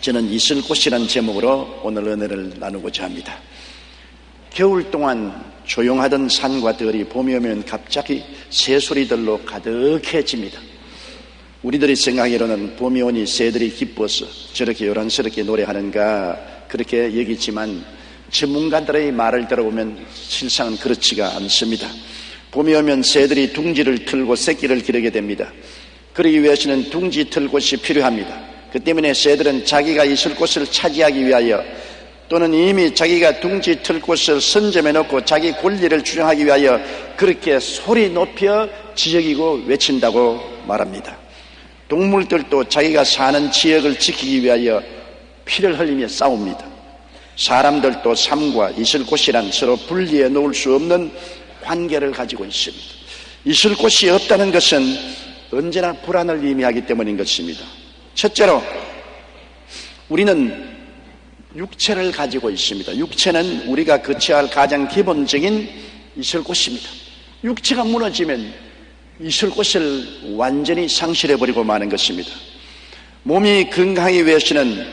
저는 있을 곳이라는 제목으로 오늘 은혜를 나누고자 합니다. 겨울 동안 조용하던 산과 들이 봄이 오면 갑자기 새소리들로 가득해집니다. 우리들이 생각하기로는 봄이 오니 새들이 기뻐서 저렇게 요란스럽게 노래하는가 그렇게 여기지만 전문가들의 말을 들어보면 실상은 그렇지가 않습니다. 봄이 오면 새들이 둥지를 틀고 새끼를 기르게 됩니다. 그러기 위해서는 둥지 틀 곳이 필요합니다. 그 때문에 새들은 자기가 있을 곳을 차지하기 위하여 또는 이미 자기가 둥지 틀 곳을 선점해 놓고 자기 권리를 주장하기 위하여 그렇게 소리 높여 지저귀고 외친다고 말합니다. 동물들도 자기가 사는 지역을 지키기 위하여 피를 흘리며 싸웁니다. 사람들도 삶과 있을 곳이란 서로 분리해 놓을 수 없는 관계를 가지고 있습니다. 있을 곳이 없다는 것은 언제나 불안을 의미하기 때문인 것입니다. 첫째로 우리는 육체를 가지고 있습니다. 육체는 우리가 거쳐야 할 가장 기본적인 있을 곳입니다. 육체가 무너지면 있을 곳을 완전히 상실해버리고 마는 것입니다. 몸이 건강하기 위해서는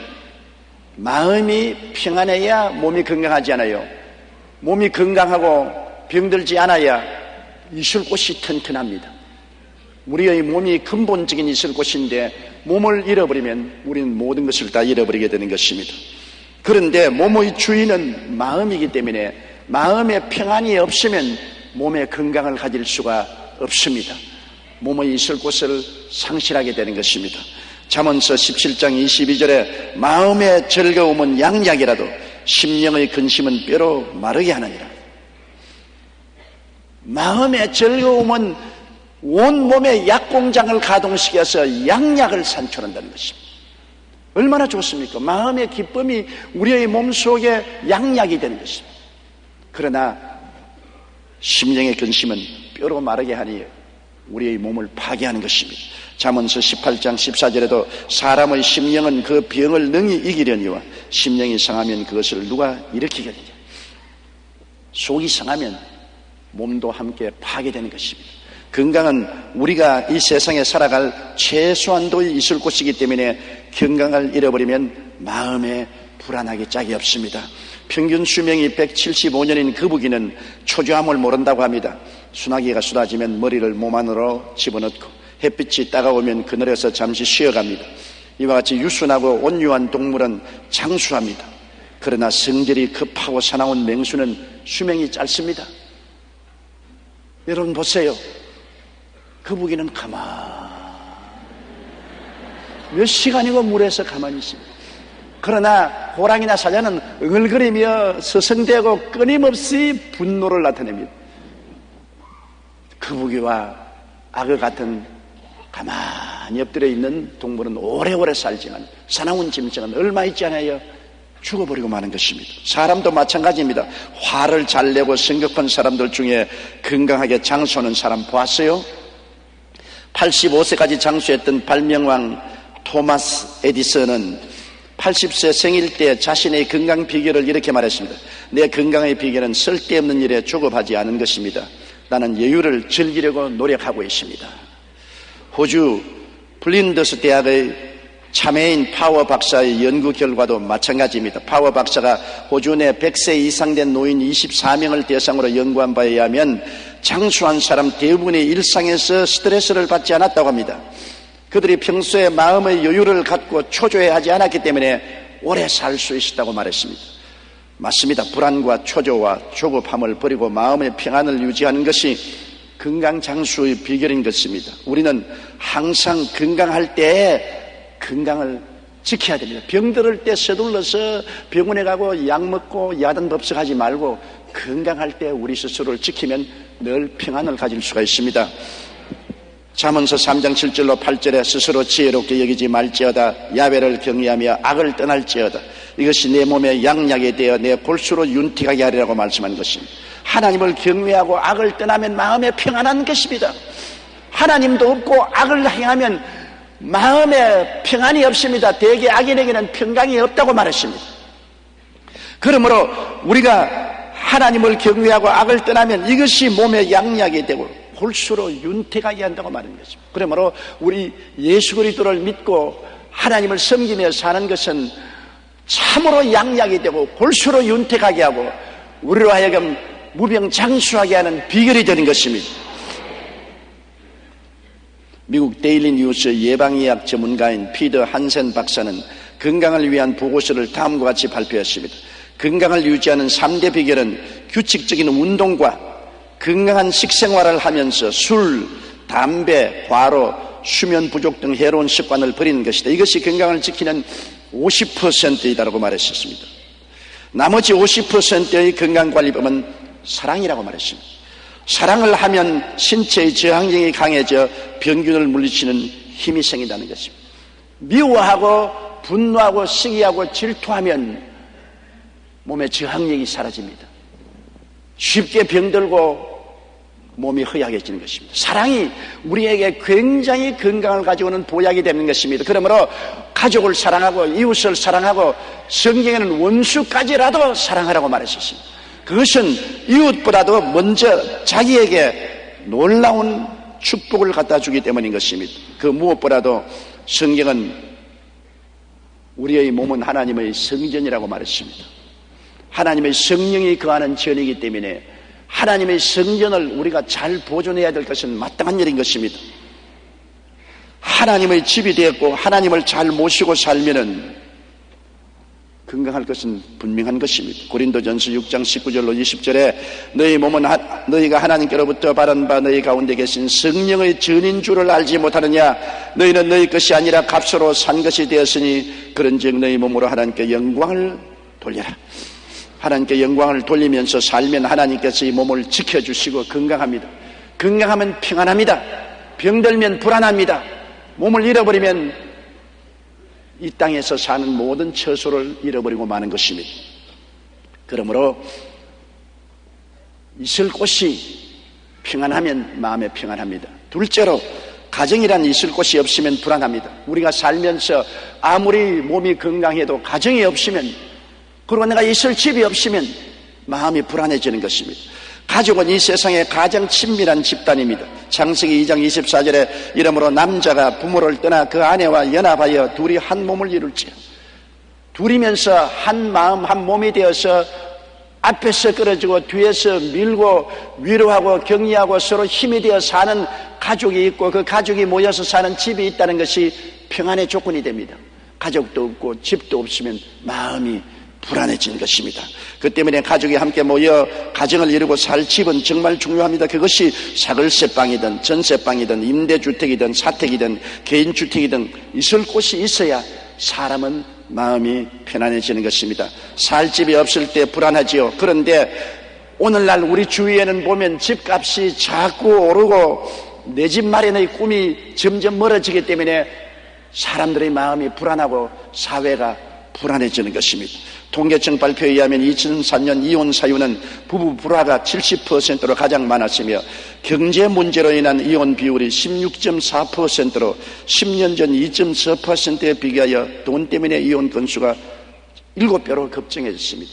마음이 평안해야 몸이 건강하지 않아요. 몸이 건강하고 병들지 않아야 있을 곳이 튼튼합니다. 우리의 몸이 근본적인 있을 곳인데 몸을 잃어버리면 우리는 모든 것을 다 잃어버리게 되는 것입니다. 그런데 몸의 주인은 마음이기 때문에 마음의 평안이 없으면 몸의 건강을 가질 수가 없습니다. 몸의 있을 곳을 상실하게 되는 것입니다. 잠언서 17장 22절에 마음의 즐거움은 양약이라도 심령의 근심은 뼈로 마르게 하느니라. 마음의 즐거움은 온몸의 약공장을 가동시켜서 양약을 산출한다는 것입니다. 얼마나 좋습니까? 마음의 기쁨이 우리의 몸속에 양약이 되는 것입니다. 그러나 심령의 근심은 뼈로 마르게 하니 우리의 몸을 파괴하는 것입니다. 잠언서 18장 14절에도 사람의 심령은 그 병을 능히 이기려니와 심령이 상하면 그것을 누가 일으키겠느냐. 속이 상하면 몸도 함께 파괴되는 것입니다. 건강은 우리가 이 세상에 살아갈 최소한도의 있을 곳이기 때문에 건강을 잃어버리면 마음에 불안하기 짝이 없습니다. 평균 수명이 175년인 거북이는 초조함을 모른다고 합니다. 소나기가 쏟아지면 머리를 몸 안으로 집어넣고 햇빛이 따가우면 그늘에서 잠시 쉬어갑니다. 이와 같이 유순하고 온유한 동물은 장수합니다. 그러나 성질이 급하고 사나운 맹수는 수명이 짧습니다. 여러분 보세요. 거북이는 몇 시간이고 물에서 가만히 있습니다. 그러나 호랑이나 사자는 응얼거리며 서성대고 끊임없이 분노를 나타냅니다. 거북이와 악어 같은 가만히 엎드려 있는 동물은 오래오래 살지만 사나운 짐승은 얼마 있지 않아요? 죽어버리고 마는 것입니다. 사람도 마찬가지입니다. 화를 잘 내고 성격한 사람들 중에 건강하게 장수하는 사람 보았어요? 85세까지 장수했던 발명왕 토마스 에디슨은 80세 생일 때 자신의 건강 비결을 이렇게 말했습니다. 내 건강의 비결은 쓸데없는 일에 조급하지 않은 것입니다. 나는 여유를 즐기려고 노력하고 있습니다. 호주 블린더스 대학의 참여인 파워 박사의 연구 결과도 마찬가지입니다. 파워 박사가 호주 내 100세 이상 된 노인 24명을 대상으로 연구한 바에 의하면 장수한 사람 대부분이 일상에서 스트레스를 받지 않았다고 합니다. 그들이 평소에 마음의 여유를 갖고 초조해하지 않았기 때문에 오래 살 수 있었다고 말했습니다. 맞습니다. 불안과 초조와 조급함을 버리고 마음의 평안을 유지하는 것이 건강 장수의 비결인 것입니다. 우리는 항상 건강할 때 건강을 지켜야 됩니다. 병들을 때 서둘러서 병원에 가고 약 먹고 야단법석하지 말고 건강할 때 우리 스스로를 지키면 늘 평안을 가질 수가 있습니다. 잠언서 3장 7절로 8절에 스스로 지혜롭게 여기지 말지어다 야훼를 경외하며 악을 떠날지어다 이것이 내 몸에 양약이 되어 내 골수로 윤택하게 하리라고 말씀한 것입니다. 하나님을 경외하고 악을 떠나면 마음에 평안한 것입니다. 하나님도 없고 악을 행하면 마음에 평안이 없습니다. 대개 악인에게는 평강이 없다고 말했습니다. 그러므로 우리가 하나님을 경외하고 악을 떠나면 이것이 몸에 양약이 되고 골수로 윤택하게 한다고 말하는 것입니다. 그러므로 우리 예수 그리스도를 믿고 하나님을 섬기며 사는 것은 참으로 양약이 되고 골수로 윤택하게 하고 우리로 하여금 무병장수하게 하는 비결이 되는 것입니다. 미국 데일리 뉴스 예방의학 전문가인 피터 한센 박사는 건강을 위한 보고서를 다음과 같이 발표했습니다. 건강을 유지하는 3대 비결은 규칙적인 운동과 건강한 식생활을 하면서 술, 담배, 과로, 수면 부족 등 해로운 습관을 버리는 것이다. 이것이 건강을 지키는 50%이다라고 말했었습니다. 나머지 50%의 건강관리법은 사랑이라고 말했습니다. 사랑을 하면 신체의 저항력이 강해져 병균을 물리치는 힘이 생긴다는 것입니다. 미워하고 분노하고 시기하고 질투하면 몸의 저항력이 사라집니다. 쉽게 병들고 몸이 허약해지는 것입니다. 사랑이 우리에게 굉장히 건강을 가져오는 보약이 되는 것입니다. 그러므로 가족을 사랑하고 이웃을 사랑하고 성경에는 원수까지라도 사랑하라고 말했었습니다. 그것은 이웃보다도 먼저 자기에게 놀라운 축복을 갖다 주기 때문인 것입니다. 그 무엇보다도 성경은 우리의 몸은 하나님의 성전이라고 말했습니다. 하나님의 성령이 거하는 전이기 때문에 하나님의 성전을 우리가 잘 보존해야 될 것은 마땅한 일인 것입니다. 하나님의 집이 되었고 하나님을 잘 모시고 살면은 건강할 것은 분명한 것입니다. 고린도전서 6장 19절로 20절에 너희 몸은 너희가 하나님께로부터 받은 바 너희 가운데 계신 성령의 전인 줄을 알지 못하느냐. 너희는 너희 것이 아니라 값으로 산 것이 되었으니 그런즉 너희 몸으로 하나님께 영광을 돌려라. 하나님께 영광을 돌리면서 살면 하나님께서 이 몸을 지켜주시고 건강합니다. 건강하면 평안합니다. 병들면 불안합니다. 몸을 잃어버리면 이 땅에서 사는 모든 처소를 잃어버리고 마는 것입니다. 그러므로 있을 곳이 평안하면 마음에 평안합니다. 둘째로 가정이란 있을 곳이 없으면 불안합니다. 우리가 살면서 아무리 몸이 건강해도 가정이 없으면, 그리고 내가 있을 집이 없으면 마음이 불안해지는 것입니다. 가족은 이 세상의 가장 친밀한 집단입니다. 창세기 2장 24절에 이러므로 남자가 부모를 떠나 그 아내와 연합하여 둘이 한 몸을 이룰지어. 둘이면서 한 마음 한 몸이 되어서 앞에서 끌어주고 뒤에서 밀고 위로하고 격려하고 서로 힘이 되어 사는 가족이 있고 그 가족이 모여서 사는 집이 있다는 것이 평안의 조건이 됩니다. 가족도 없고 집도 없으면 마음이 불안해진 것입니다. 그 때문에 가족이 함께 모여 가정을 이루고 살 집은 정말 중요합니다. 그것이 사글세방이든 전세방이든 임대주택이든 사택이든 개인주택이든 있을 곳이 있어야 사람은 마음이 편안해지는 것입니다. 살 집이 없을 때 불안하지요. 그런데 오늘날 우리 주위에는 보면 집값이 자꾸 오르고 내 집 마련의 꿈이 점점 멀어지기 때문에 사람들의 마음이 불안하고 사회가 불안해지는 것입니다. 통계청 발표에 의하면 2003년 이혼 사유는 부부 불화가 70%로 가장 많았으며 경제 문제로 인한 이혼 비율이 16.4%로 10년 전 2.4%에 비교하여 돈 때문에 이혼 건수가 7배로 급증했습니다.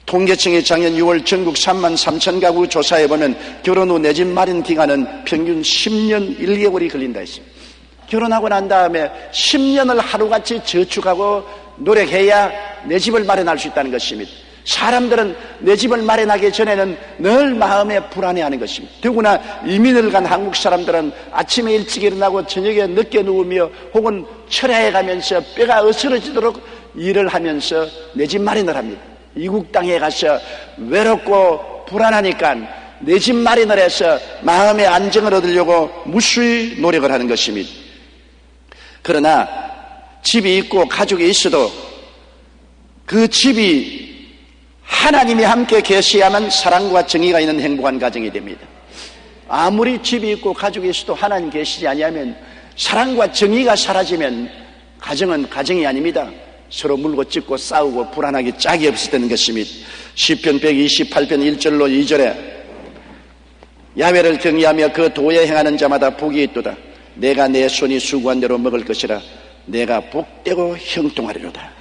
통계청이 작년 6월 전국 3만 3천 가구 조사해 보면 결혼 후 내 집 마련 기간은 평균 10년 1개월이 걸린다 했습니다. 결혼하고 난 다음에 10년을 하루같이 저축하고 노력해야 내 집을 마련할 수 있다는 것입니다. 사람들은 내 집을 마련하기 전에는 늘 마음에 불안해하는 것입니다. 더구나 이민을 간 한국 사람들은 아침에 일찍 일어나고 저녁에 늦게 누우며 혹은 철야에 가면서 뼈가 으스러지도록 일을 하면서 내 집 마련을 합니다. 이국 땅에 가서 외롭고 불안하니까 내 집 마련을 해서 마음의 안정을 얻으려고 무수히 노력을 하는 것입니다. 그러나 집이 있고 가족이 있어도 그 집이 하나님이 함께 계셔야만 사랑과 정의가 있는 행복한 가정이 됩니다. 아무리 집이 있고 가족이 있어도 하나님 계시지 아니하면 사랑과 정의가 사라지면 가정은 가정이 아닙니다. 서로 물고 찢고 싸우고 불안하게 짝이 없을 때는 것입니다. 시편 128편 1절로 2절에 야훼를 경외하며 그 도에 행하는 자마다 복이 있도다. 내가 내 손이 수고한 대로 먹을 것이라. 내가 복되고 형통하리로다.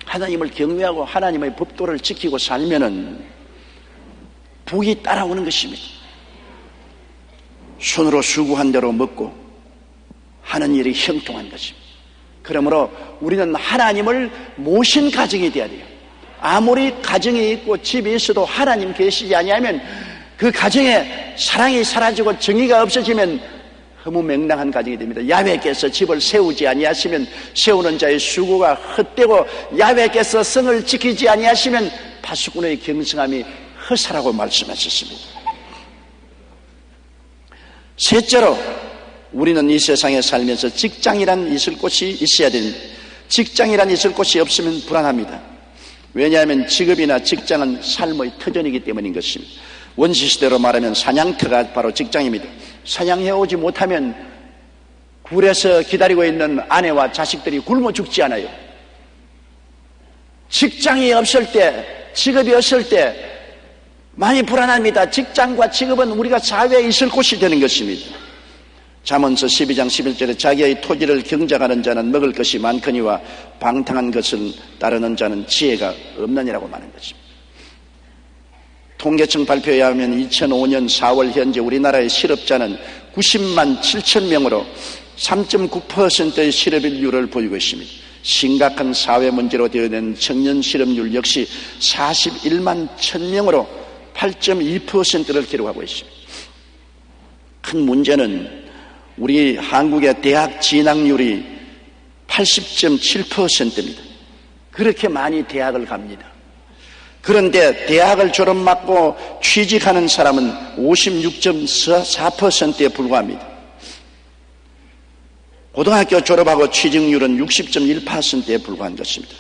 하나님을 경외하고 하나님의 법도를 지키고 살면은 복이 따라오는 것입니다. 손으로 수고한 대로 먹고 하는 일이 형통한 것입니다. 그러므로 우리는 하나님을 모신 가정이 되어야 돼요. 아무리 가정이 있고 집이 있어도 하나님 계시지 아니하면 그 가정에 사랑이 사라지고 정의가 없어지면 허무맹랑한 가정이 됩니다. 야훼께서 집을 세우지 아니하시면 세우는 자의 수고가 헛되고 야훼께서 성을 지키지 아니하시면 파수꾼의 경성함이 허사라고 말씀하셨습니다. 셋째로 우리는 이 세상에 살면서 직장이란 있을 곳이 있어야 됩니다. 직장이란 있을 곳이 없으면 불안합니다. 왜냐하면 직업이나 직장은 삶의 터전이기 때문인 것입니다. 원시시대로 말하면 사냥터가 바로 직장입니다. 사냥해오지 못하면 굴에서 기다리고 있는 아내와 자식들이 굶어 죽지 않아요. 직장이 없을 때, 직업이 없을 때 많이 불안합니다. 직장과 직업은 우리가 사회에 있을 곳이 되는 것입니다. 잠언서 12장 11절에 자기의 토지를 경작하는 자는 먹을 것이 많거니와 방탕한 것을 따르는 자는 지혜가 없느니라고 말하는 것입니다. 통계청 발표에 의하면 2005년 4월 현재 우리나라의 실업자는 90만 7천 명으로 3.9%의 실업률을 보이고 있습니다. 심각한 사회 문제로 되어낸 청년 실업률 역시 41만 1,000명으로 8.2%를 기록하고 있습니다. 큰 문제는 우리 한국의 대학 진학률이 80.7%입니다. 그렇게 많이 대학을 갑니다. 그런데 대학을 졸업받고 취직하는 사람은 56.4%에 불과합니다. 고등학교 졸업하고 취직률은 60.1%에 불과한 것입니다.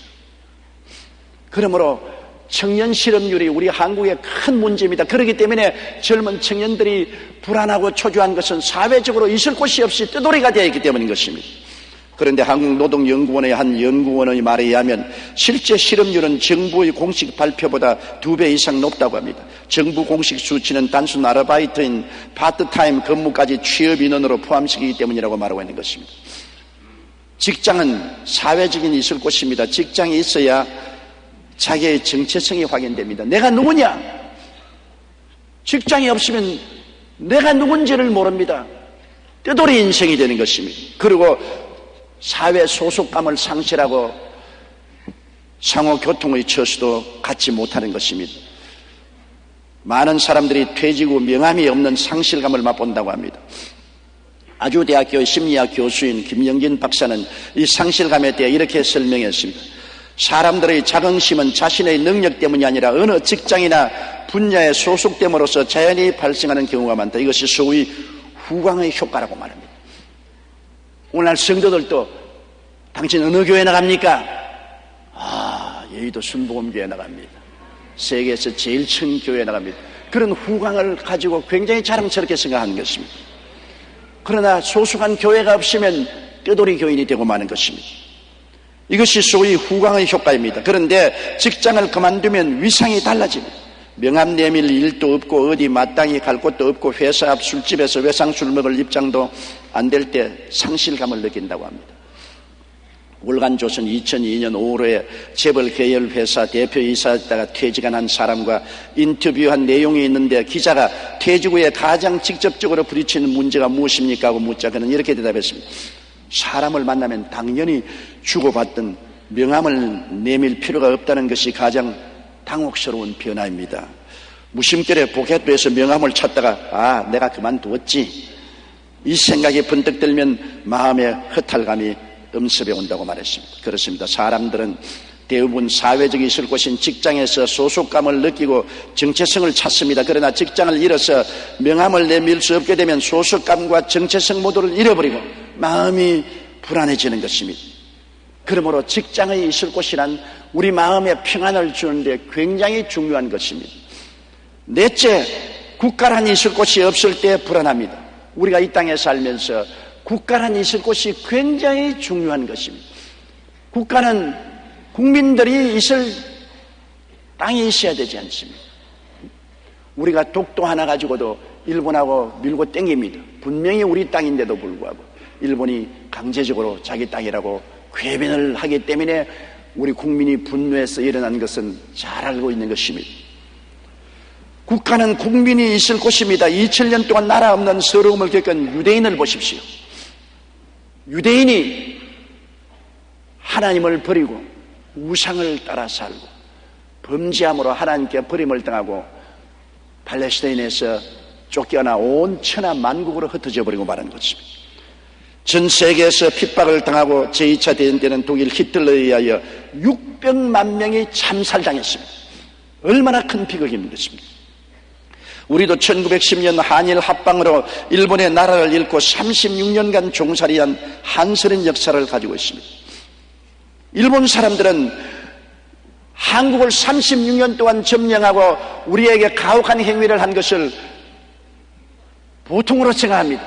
그러므로 청년 실업률이 우리 한국의 큰 문제입니다. 그렇기 때문에 젊은 청년들이 불안하고 초조한 것은 사회적으로 있을 곳이 없이 뜨돌이가 되어 있기 때문인 것입니다. 그런데 한국노동연구원의 한 연구원의 말에 의하면 실제 실업률은 정부의 공식 발표보다 2배 이상 높다고 합니다. 정부 공식 수치는 단순 아르바이트인 파트타임 근무까지 취업 인원으로 포함시키기 때문이라고 말하고 있는 것입니다. 직장은 사회적인 있을 곳입니다. 직장이 있어야 자기의 정체성이 확인됩니다. 내가 누구냐? 직장이 없으면 내가 누군지를 모릅니다. 뜨돌이 인생이 되는 것입니다. 그리고 사회 소속감을 상실하고 상호교통의 처수도 갖지 못하는 것입니다. 많은 사람들이 퇴직 후 명함이 없는 상실감을 맛본다고 합니다. 아주대학교의 심리학 교수인 김영진 박사는 이 상실감에 대해 이렇게 설명했습니다. 사람들의 자긍심은 자신의 능력 때문이 아니라 어느 직장이나 분야에 소속됨으로써 자연히 발생하는 경우가 많다. 이것이 소위 후광의 효과라고 말합니다. 오늘날 성도들도 당신 어느 교회 나갑니까? 여의도 순복음교회 나갑니다. 세계에서 제일 큰 교회 나갑니다. 그런 후광을 가지고 굉장히 자랑스럽게 생각하는 것입니다. 그러나 소속한 교회가 없으면 뼈돌이 교인이 되고 마는 것입니다. 이것이 소위 후광의 효과입니다. 그런데 직장을 그만두면 위상이 달라집니다. 명함 내밀 일도 없고 어디 마땅히 갈 곳도 없고 회사 앞 술집에서 외상술 먹을 입장도 안 될 때 상실감을 느낀다고 합니다. 월간조선 2002년 5월에 재벌 계열 회사 대표이사였다가 퇴직한 한 사람과 인터뷰한 내용이 있는데 기자가 퇴직 후에 가장 직접적으로 부딪히는 문제가 무엇입니까? 하고 묻자 그는 이렇게 대답했습니다. 사람을 만나면 당연히 주고받던 명함을 내밀 필요가 없다는 것이 가장 당혹스러운 변화입니다. 무심결에 포켓에서 명함을 찾다가 내가 그만두었지 이 생각이 번뜩 들면 마음의 허탈감이 엄습해 온다고 말했습니다. 그렇습니다. 사람들은 대부분 사회적 있을 곳인 직장에서 소속감을 느끼고 정체성을 찾습니다. 그러나 직장을 잃어서 명함을 내밀 수 없게 되면 소속감과 정체성 모두를 잃어버리고 마음이 불안해지는 것입니다. 그러므로 직장에 있을 곳이란 우리 마음에 평안을 주는데 굉장히 중요한 것입니다. 넷째, 국가란 있을 곳이 없을 때 불안합니다. 우리가 이 땅에 살면서 국가란 있을 곳이 굉장히 중요한 것입니다. 국가는 국민들이 있을 땅이 있어야 되지 않습니까? 우리가 독도 하나 가지고도 일본하고 밀고 땡깁니다. 분명히 우리 땅인데도 불구하고 일본이 강제적으로 자기 땅이라고 궤변을 하기 때문에 우리 국민이 분노해서 일어난 것은 잘 알고 있는 것입니다. 국가는 국민이 있을 곳입니다. 2000년 동안 나라 없는 서러움을 겪은 유대인을 보십시오. 유대인이 하나님을 버리고 우상을 따라 살고 범죄함으로 하나님께 버림을 당하고 팔레스타인에서 쫓겨나 온 천하 만국으로 흩어져 버리고 말한 것입니다. 전 세계에서 핍박을 당하고 제2차 대전 때는 독일 히틀러에 의하여 600만 명이 참살당했습니다. 얼마나 큰 비극인 것입니다. 우리도 1910년 한일 합방으로 일본의 나라를 잃고 36년간 종살이한 한스러운 역사를 가지고 있습니다. 일본 사람들은 한국을 36년 동안 점령하고 우리에게 가혹한 행위를 한 것을 보통으로 생각합니다.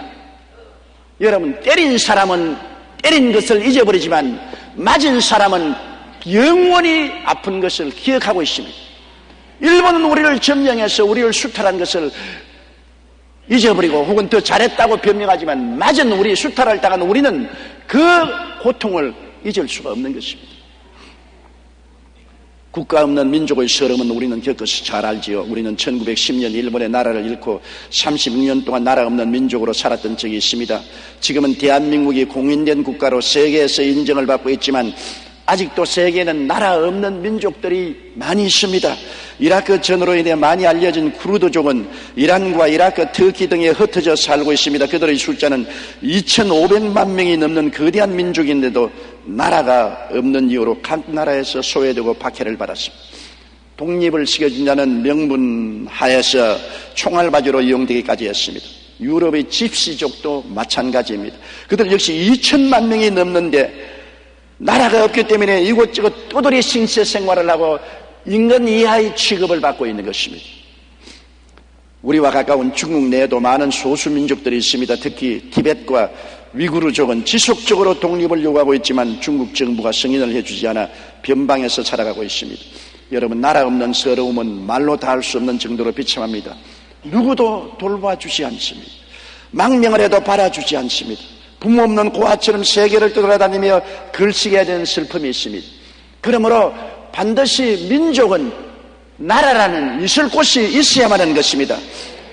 여러분, 때린 사람은 때린 것을 잊어버리지만 맞은 사람은 영원히 아픈 것을 기억하고 있습니다. 일본은 우리를 점령해서 우리를 수탈한 것을 잊어버리고 혹은 더 잘했다고 변명하지만 맞은 우리 수탈을 당한 우리는 그 고통을 잊을 수가 없는 것입니다. 국가 없는 민족의 서름은 우리는 겪어서 잘 알지요. 우리는 1910년 일본의 나라를 잃고 36년 동안 나라 없는 민족으로 살았던 적이 있습니다. 지금은 대한민국이 공인된 국가로 세계에서 인정을 받고 있지만 아직도 세계에는 나라 없는 민족들이 많이 있습니다. 이라크 전으로 인해 많이 알려진 쿠르드족은 이란과 이라크, 터키 등에 흩어져 살고 있습니다. 그들의 숫자는 2,500만 명이 넘는 거대한 민족인데도 나라가 없는 이유로 각 나라에서 소외되고 박해를 받았습니다. 독립을 시켜준 자는 명분 하에서 총알바지로 이용되기까지 했습니다. 유럽의 집시족도 마찬가지입니다. 그들 역시 2천만 명이 넘는데 나라가 없기 때문에 이곳저곳 떠돌이 신세 생활을 하고 인간 이하의 취급을 받고 있는 것입니다. 우리와 가까운 중국 내에도 많은 소수민족들이 있습니다. 특히 티벳과 위구르족은 지속적으로 독립을 요구하고 있지만 중국 정부가 승인을 해주지 않아 변방에서 살아가고 있습니다. 여러분, 나라 없는 서러움은 말로 다 할 수 없는 정도로 비참합니다. 누구도 돌봐주지 않습니다. 망명을 해도 받아주지 않습니다. 부모 없는 고아처럼 세계를 떠돌아다니며 글쓰게 되는 슬픔이 있습니다. 그러므로 반드시 민족은 나라라는 있을 곳이 있어야만 하는 것입니다.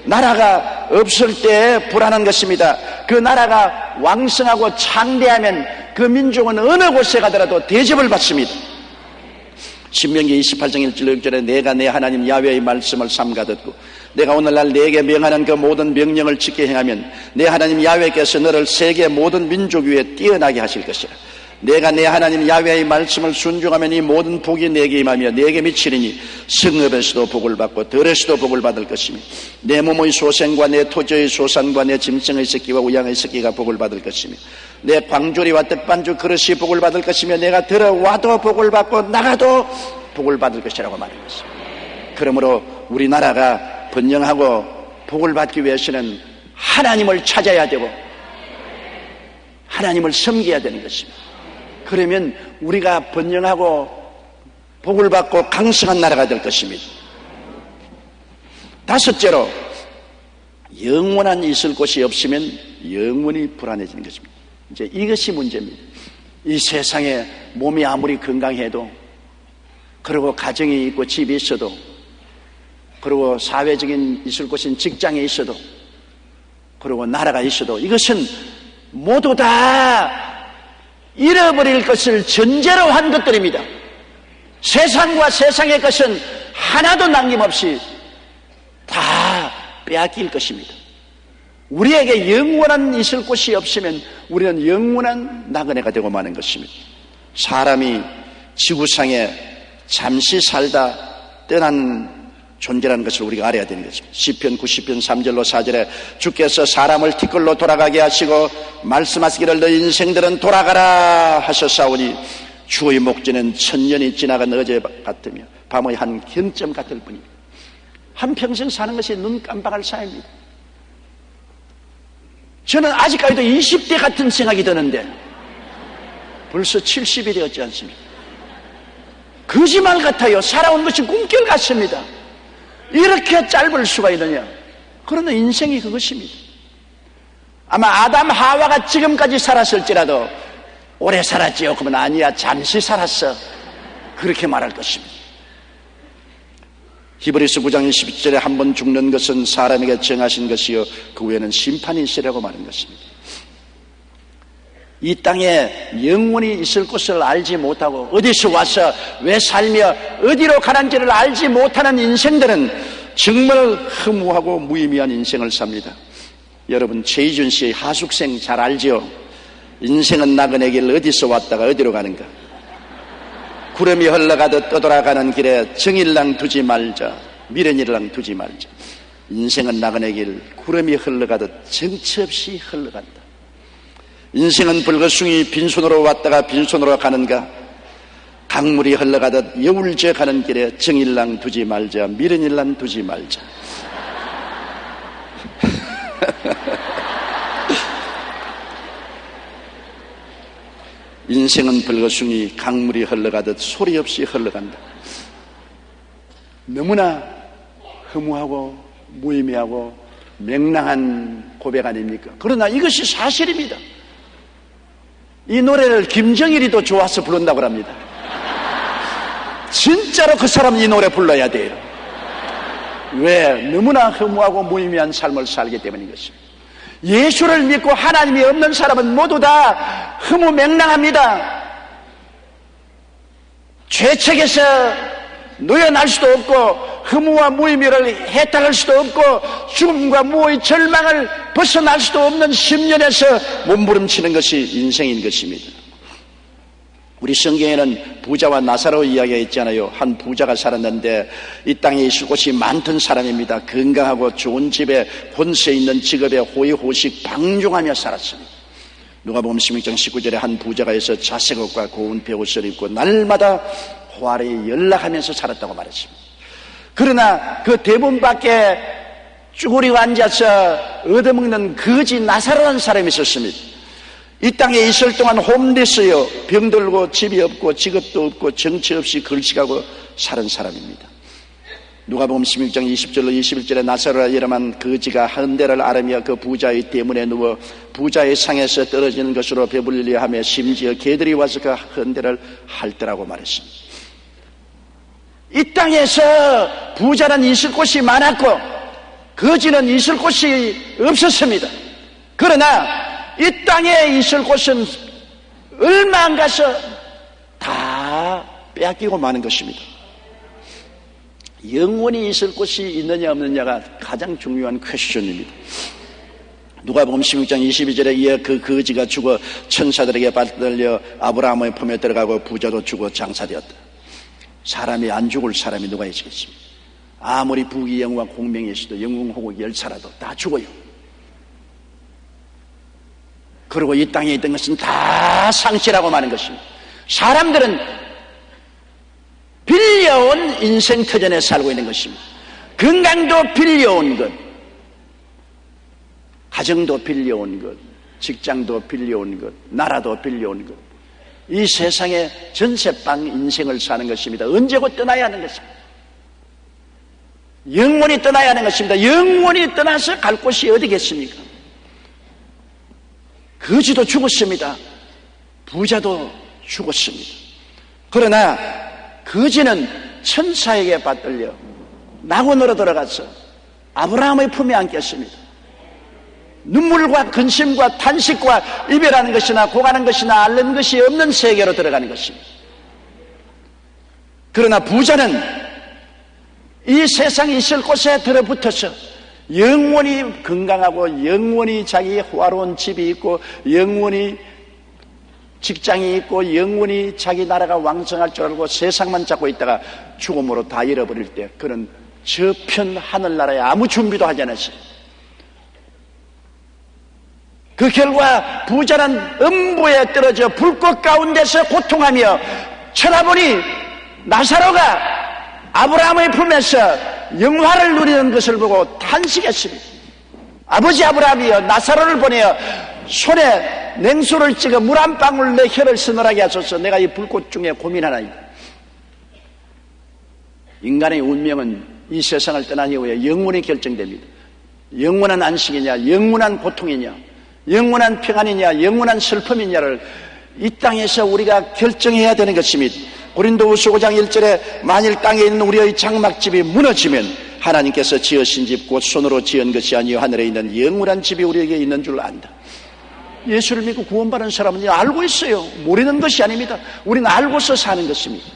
나라가 없을 때 불안한 것입니다. 그 나라가 왕성하고 창대하면 그 민족은 어느 곳에 가더라도 대접을 받습니다. 신명기 28장 1절 6절에 내가 내 하나님 야훼의 말씀을 삼가 듣고 내가 오늘날 내게 명하는 그 모든 명령을 지켜 행하면 내 하나님 야훼께서 너를 세계 모든 민족 위에 뛰어나게 하실 것이라. 내가 내 하나님 야훼의 말씀을 순종하면 이 모든 복이 내게 임하며 내게 미치리니 성읍에서도 복을 받고 들에서도 복을 받을 것이며 내 몸의 소생과 내 토지의 소산과 내 짐승의 새끼와 우양의 새끼가 복을 받을 것이며 내 광조리와 떡반죽 그릇이 복을 받을 것이며 내가 들어와도 복을 받고 나가도 복을 받을 것이라고 말한 것입니다. 그러므로 우리나라가 번영하고 복을 받기 위해서는 하나님을 찾아야 되고 하나님을 섬겨야 되는 것입니다. 그러면 우리가 번영하고 복을 받고 강성한 나라가 될 것입니다. 다섯째로, 영원한 있을 곳이 없으면 영원히 불안해지는 것입니다. 이제 이것이 문제입니다. 이 세상에 몸이 아무리 건강해도, 그리고 가정이 있고 집이 있어도, 그리고 사회적인 있을 곳인 직장에 있어도, 그리고 나라가 있어도 이것은 모두 다 잃어버릴 것을 전제로 한 것들입니다. 세상과 세상의 것은 하나도 남김없이 다 빼앗길 것입니다. 우리에게 영원한 있을 곳이 없으면 우리는 영원한 나그네가 되고 마는 것입니다. 사람이 지구상에 잠시 살다 떠난 존재라는 것을 우리가 알아야 되는 것입니다. 시편 90편 3절로 4절에 주께서 사람을 티끌로 돌아가게 하시고 말씀하시기를 너희 인생들은 돌아가라 하셨사오니 주의 목전은 천년이 지나간 어제 같으며 밤의 한 경점 같을 뿐입니다. 한평생 사는 것이 눈 깜빡할 사이입니다. 저는 아직까지도 20대 같은 생각이 드는데 벌써 70이 되었지 않습니까? 거짓말 같아요. 살아온 것이 꿈결 같습니다. 이렇게 짧을 수가 있느냐? 그러나 인생이 그것입니다. 아마 아담 하와가 지금까지 살았을지라도 오래 살았지요. 그러면 아니야, 잠시 살았어. 그렇게 말할 것입니다. 히브리서 9장 22절에 한 번 죽는 것은 사람에게 정하신 것이요 그 후에는 심판이 있으라고 말한 것입니다. 이 땅에 영원히 있을 것을 알지 못하고 어디서 와서 왜 살며 어디로 가는지를 알지 못하는 인생들은 정말 허무하고 무의미한 인생을 삽니다. 여러분, 최희준 씨의 하숙생 잘 알죠? 인생은 나그네 길 어디서 왔다가 어디로 가는가. 구름이 흘러가듯 떠돌아가는 길에 정일랑 두지 말자, 미련이랑 두지 말자. 인생은 나그네 길, 구름이 흘러가듯 정처 없이 흘러간다. 인생은 불거숭이 빈손으로 왔다가 빈손으로 가는가. 강물이 흘러가듯 여울져 가는 길에 정일랑 두지 말자, 미련일랑 두지 말자. 인생은 불거숭이 강물이 흘러가듯 소리 없이 흘러간다. 너무나 허무하고 무의미하고 맹랑한 고백 아닙니까? 그러나 이것이 사실입니다. 이 노래를 김정일이도 좋아서 부른다고 합니다. 진짜로 그 사람은 이 노래 불러야 돼요. 왜? 너무나 허무하고 무의미한 삶을 살기 때문인 것입니다. 예수를 믿고 하나님이 없는 사람은 모두 다 허무맹랑합니다. 죄책에서 놓여날 수도 없고 허무와 무의미를 해탈할 수도 없고 죽음과 무의 절망을 벗어날 수도 없는 심년에서 몸부림치는 것이 인생인 것입니다. 우리 성경에는 부자와 나사로 이야기가 있잖아요. 한 부자가 살았는데 이 땅에 있을 곳이 많던 사람입니다. 건강하고 좋은 집에 권세 있는 직업에 호의호식 방종하며 살았습니다. 누가복음 16장 19절에 한 부자가 있어 자색 옷과 고운 베옷을 입고 날마다 호화를 연락하면서 살았다고 말했습니다. 그러나 그 대문 밖에 쭈그리고 앉아서 얻어먹는 거지 나사로라는 사람이 있었습니다. 이 땅에 있을 동안 홈리스요, 병들고 집이 없고 직업도 없고 정치 없이 걸식하고 사는 사람입니다. 누가복음 16장 20절로 21절에 나사로라 이름한 거지가 한 대를 앓으며 그 부자의 대문에 누워 부자의 상에서 떨어지는 것으로 배불리려 하며 심지어 개들이 와서 그 한 대를 핥더라고 말했습니다. 이 땅에서 부자는 있을 곳이 많았고 거지는 있을 곳이 없었습니다. 그러나 이 땅에 있을 곳은 얼마 안 가서 다 빼앗기고 마는 것입니다. 영원히 있을 곳이 있느냐 없느냐가 가장 중요한 퀘스천입니다. 누가복음 16장 22절에 이에 그 거지가 죽어 천사들에게 받들려 아브라함의 품에 들어가고 부자도 죽어 장사되었다. 사람이 안 죽을 사람이 누가 있겠습니까? 아무리 부귀영화 공명이 있어도 영웅호국 열사라도 다 죽어요. 그리고 이 땅에 있던 것은 다 상실하고 마는 것입니다. 사람들은 빌려온 인생 터전에 살고 있는 것입니다. 건강도 빌려온 것, 가정도 빌려온 것, 직장도 빌려온 것, 나라도 빌려온 것, 이 세상의 전세방 인생을 사는 것입니다. 언제고 떠나야 하는 것입니다. 영원히 떠나야 하는 것입니다. 영원히 떠나서 갈 곳이 어디겠습니까? 거지도 죽었습니다. 부자도 죽었습니다. 그러나 거지는 천사에게 받들려 낙원으로 들어가서 아브라함의 품에 안겼습니다. 눈물과 근심과 탄식과 이별하는 것이나 고가는 것이나 앓는 것이 없는 세계로 들어가는 것입니다. 그러나 부자는 이 세상에 있을 곳에 들어붙어서 영원히 건강하고 영원히 자기의 호화로운 집이 있고 영원히 직장이 있고 영원히 자기 나라가 왕성할 줄 알고 세상만 잡고 있다가 죽음으로 다 잃어버릴 때 그는 저편 하늘나라에 아무 준비도 하지 않았어요. 그 결과 부자는 음부에 떨어져 불꽃 가운데서 고통하며 쳐다보니 나사로가 아브라함의 품에서 영화를 누리는 것을 보고 탄식했습니다. 아버지 아브라함이여, 나사로를 보내어 손에 냉수를 찍어 물 한 방울 내 혀를 서늘하게 하소서. 내가 이 불꽃 중에 고민하나이다. 인간의 운명은 이 세상을 떠난 이후에 영원히 결정됩니다. 영원한 안식이냐, 영원한 고통이냐, 영원한 평안이냐, 영원한 슬픔이냐를 이 땅에서 우리가 결정해야 되는 것입니다. 고린도후서 5장 1절에 만일 땅에 있는 우리의 장막집이 무너지면 하나님께서 지으신 집 곧 손으로 지은 것이 아니요 하늘에 있는 영원한 집이 우리에게 있는 줄 안다. 예수를 믿고 구원받은 사람은 알고 있어요. 모르는 것이 아닙니다. 우리는 알고서 사는 것입니다.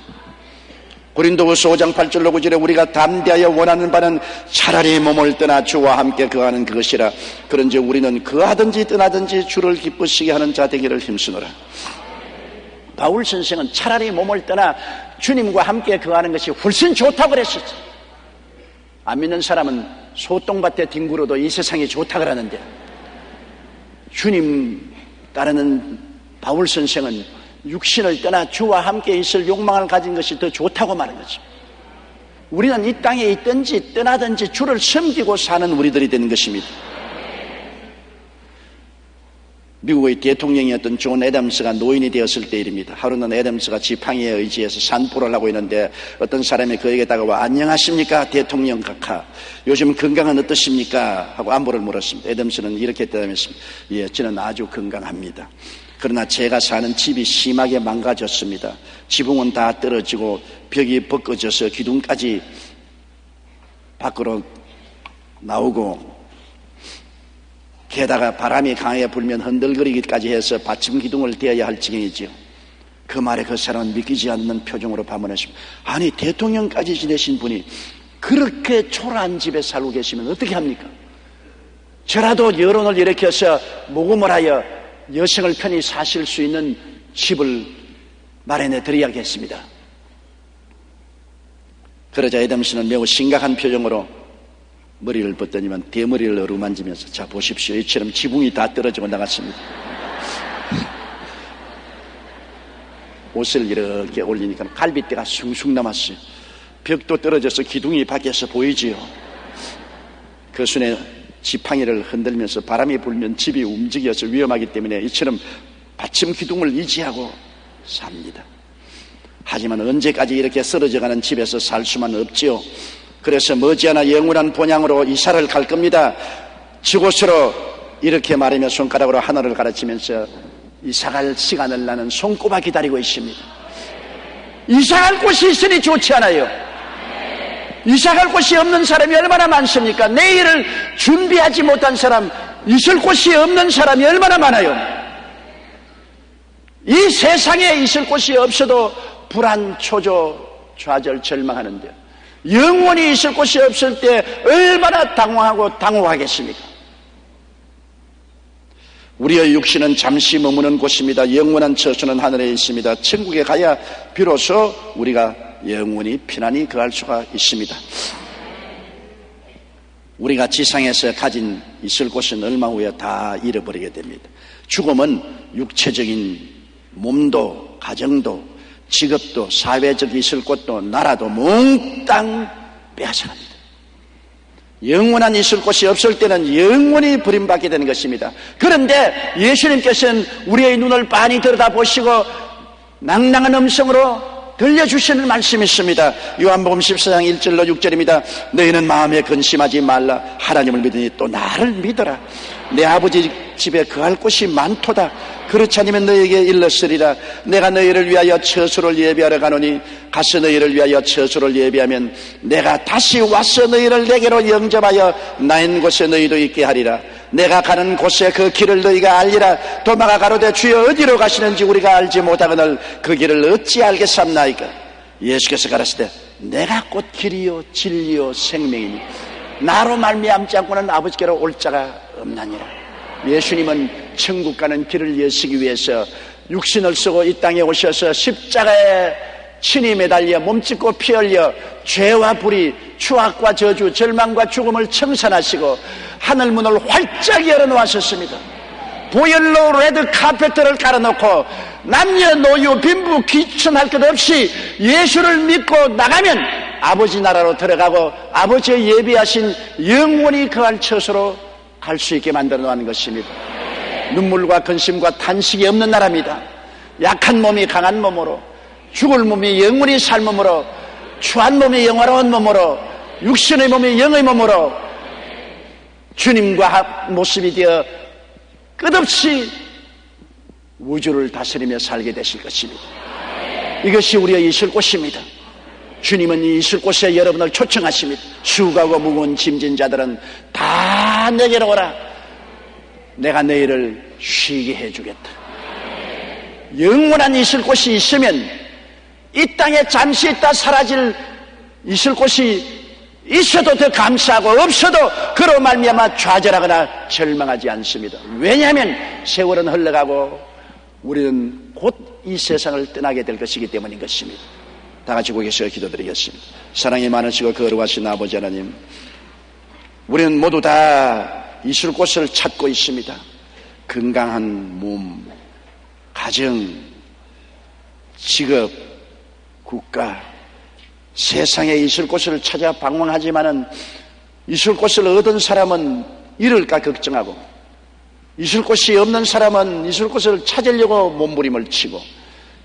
고린도후서 5장 8절로 9절에 우리가 담대하여 원하는 바는 차라리 몸을 떠나 주와 함께 거하는 그것이라. 그런지 우리는 거하든지 떠나든지 주를 기쁘시게 하는 자 되기를 힘쓰노라. 바울 선생은 차라리 몸을 떠나 주님과 함께 거하는 것이 훨씬 좋다고 그랬었죠. 안 믿는 사람은 소똥밭에 뒹굴어도 이 세상이 좋다고 그러는데, 주님 따르는 바울 선생은 육신을 떠나 주와 함께 있을 욕망을 가진 것이 더 좋다고 말한 거죠. 우리는 이 땅에 있든지 떠나든지 주를 섬기고 사는 우리들이 되는 것입니다. 미국의 대통령이었던 존 애덤스가 노인이 되었을 때 일입니다. 하루는 애덤스가 지팡이에 의지해서 산보를 하고 있는데 어떤 사람이 그에게 다가와 안녕하십니까 대통령 각하, 요즘 건강은 어떠십니까 하고 안부를 물었습니다. 애덤스는 이렇게 대답했습니다. 예, 저는 아주 건강합니다. 그러나 제가 사는 집이 심하게 망가졌습니다. 지붕은 다 떨어지고 벽이 벗겨져서 기둥까지 밖으로 나오고, 게다가 바람이 강하게 불면 흔들거리기까지 해서 받침 기둥을 대어야 할 지경이지요. 그 말에 그 사람은 믿기지 않는 표정으로 반문했습니다. 아니, 대통령까지 지내신 분이 그렇게 초라한 집에 살고 계시면 어떻게 합니까? 저라도 여론을 일으켜서 모금을 하여 여성을 편히 사실 수 있는 집을 마련해 드려야겠습니다. 그러자 애덤스는 매우 심각한 표정으로 머리를 벗더니만 대머리를 어루만지면서 자 보십시오, 이처럼 지붕이 다 떨어지고 나갔습니다. 옷을 이렇게 올리니까 갈빗대가 숭숭 남았어요. 벽도 떨어져서 기둥이 밖에서 보이지요. 그 순에 지팡이를 흔들면서 바람이 불면 집이 움직여서 위험하기 때문에 이처럼 받침 기둥을 유지하고 삽니다. 하지만 언제까지 이렇게 쓰러져가는 집에서 살 수만 없지요. 그래서 머지않아 영원한 본향으로 이사를 갈 겁니다. 저곳으로 이렇게 말하며 손가락으로 하늘을 가르치면서 이사갈 시간을 나는 손꼽아 기다리고 있습니다. 이사갈 곳이 있으니 좋지 않아요? 이사갈 곳이 없는 사람이 얼마나 많습니까? 내일을 준비하지 못한 사람, 있을 곳이 없는 사람이 얼마나 많아요? 이 세상에 있을 곳이 없어도 불안, 초조, 좌절, 절망하는데 영원히 있을 곳이 없을 때 얼마나 당황하고 당혹하겠습니까? 우리의 육신은 잠시 머무는 곳입니다. 영원한 처소는 하늘에 있습니다. 천국에 가야 비로소 우리가 영원히 편안히 거할 수가 있습니다. 우리가 지상에서 가진 있을 곳은 얼마 후에 다 잃어버리게 됩니다. 죽음은 육체적인 몸도 가정도 직업도 사회적 있을 곳도 나라도 몽땅 빼앗아갑니다. 영원한 있을 곳이 없을 때는 영원히 버림받게 되는 것입니다. 그런데 예수님께서는 우리의 눈을 빤히 들여다보시고 낭낭한 음성으로 들려주시는 말씀이 있습니다. 요한복음 14장 1절로 6절입니다. 너희는 마음에 근심하지 말라. 하나님을 믿으니 또 나를 믿어라. 내 아버지 집에 거할 곳이 많도다. 그렇지 않으면 너희에게 일렀으리라. 내가 너희를 위하여 처소를 예비하러 가노니 가서 너희를 위하여 처소를 예비하면 내가 다시 와서 너희를 내게로 영접하여 나 있는 곳에 너희도 있게 하리라. 내가 가는 곳에 그 길을 너희가 알리라. 도마가 가로되 주여 어디로 가시는지 우리가 알지 못하거늘 그 길을 어찌 알겠삼나이까. 예수께서 가라사대 내가 곧 길이요 진리요 생명이니 나로 말미암지 않고는 아버지께로 올 자가 없나니라. 예수님은 천국 가는 길을 여시기 위해서 육신을 쓰고 이 땅에 오셔서 십자가에 친히 매달려 몸짓고 피 흘려 죄와 불의, 추악과 저주, 절망과 죽음을 청산하시고 하늘문을 활짝 열어놓으셨습니다. 보혈로 레드 카페트를 깔아놓고 남녀노유 빈부 귀천할 것 없이 예수를 믿고 나가면 아버지 나라로 들어가고 아버지의 예비하신 영원히 거할 처소로 갈 수 있게 만들어 놓은 것입니다. 눈물과 근심과 탄식이 없는 나라입니다. 약한 몸이 강한 몸으로, 죽을 몸이 영원히 살 몸으로, 추한 몸이 영화로운 몸으로, 육신의 몸이 영의 몸으로 주님과 모습이 되어 끝없이 우주를 다스리며 살게 되실 것입니다. 이것이 우리의 있을 곳입니다. 주님은 이 있을 곳에 여러분을 초청하십니다. 수고하고 무거운 짐진 자들은 다 내게로 오라. 내가 너희를 쉬게 해주겠다. 영원한 있을 곳이 있으면 이 땅에 잠시 있다 사라질 있을 곳이 있어도 더 감사하고 없어도 그로 말미암아 좌절하거나 절망하지 않습니다. 왜냐하면 세월은 흘러가고 우리는 곧 이 세상을 떠나게 될 것이기 때문인 것입니다. 다 같이 고개서 기도드리겠습니다. 사랑이 많으시고 거룩하신 아버지 하나님, 우리는 모두 다 있을 곳을 찾고 있습니다. 건강한 몸, 가정, 직업, 국가, 세상에 있을 곳을 찾아 방황하지만은 있을 곳을 얻은 사람은 잃을까 걱정하고 있을 곳이 없는 사람은 있을 곳을 찾으려고 몸부림을 치고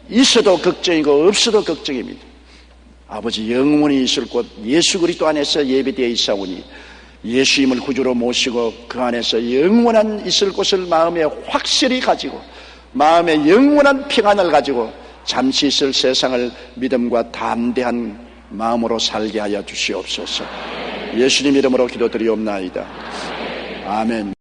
있어도 걱정이고 없어도 걱정입니다. 아버지, 영원히 있을 곳 예수 그리스도 안에서 예배되어 있사오니 예수님을 구주로 모시고 그 안에서 영원한 있을 곳을 마음에 확실히 가지고 마음에 영원한 평안을 가지고 잠시 있을 세상을 믿음과 담대한 마음으로 살게 하여 주시옵소서. 예수님 이름으로 기도드리옵나이다. 아멘.